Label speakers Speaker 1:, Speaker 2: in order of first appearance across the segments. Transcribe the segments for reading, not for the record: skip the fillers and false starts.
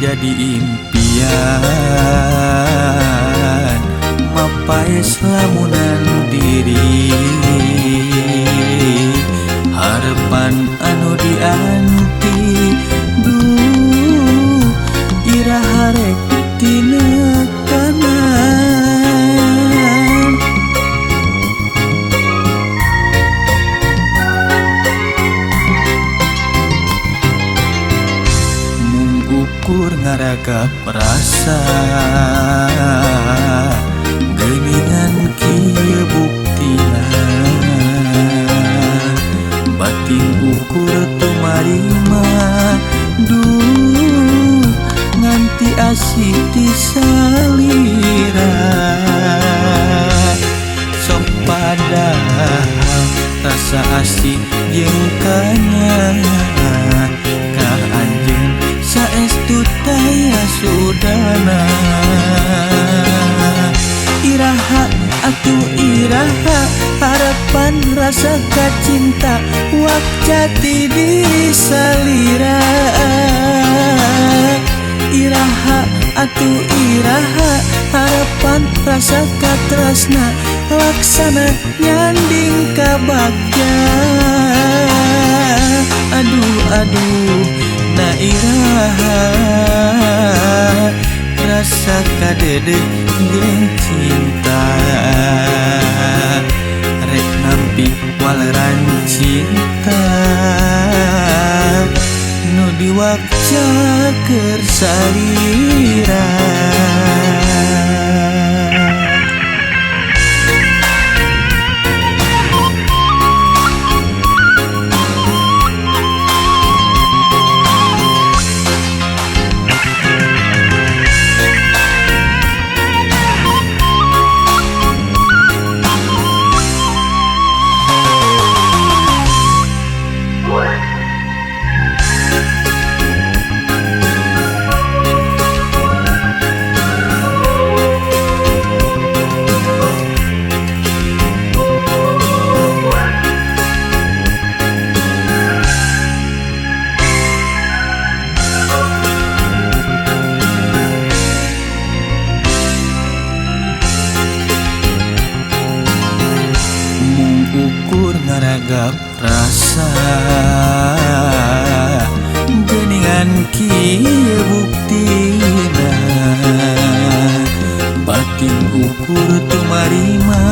Speaker 1: jadi impian mapai selamunan diri harapan anu dianti duh iraha rek tinekanan mengukur ngaragap rasa geuningan kieu buktina batin ukur tumarima duh nganti asik disalira sok padahal rasa asik jeung kanya ka anjeun saestu taya sudana iraha atuh iraha harapan rasa kacinta wak jati diri salira iraha atuh iraha harapan rasa katresna laksana nyanding ka bagja aduh aduh na iraha rasa kadede jeung cinta rek nampi waleran cinta nu diwakca keur salira ukur ngaragap rasa geuningan kieu buktina batin ukur tumarima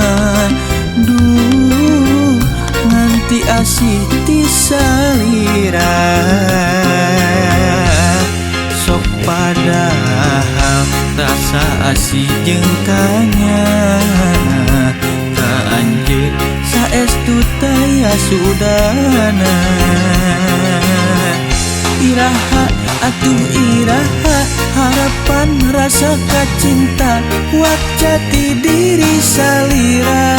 Speaker 1: duh nganti asik disalira sok padahal rasa asik jeung kanya ka anjeun saestu taya sudana iraha atuh iraha harapan rasa kacinta wak jati diri salira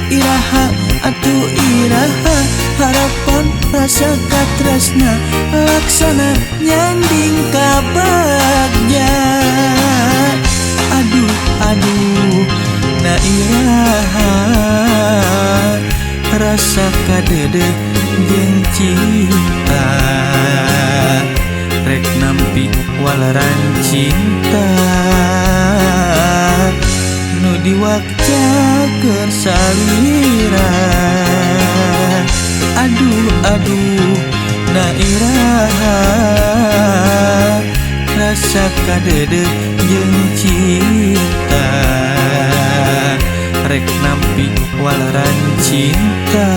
Speaker 1: iraha atuh iraha harapan rasa katresna laksana nyanding ka bagja aduh aduh na iraha rasa kadede jeung cinta rek nampi waleran cinta nu diwakca keur salira aduh aduh na iraha rasa kadede jeung cinta rek nampi waleran cinta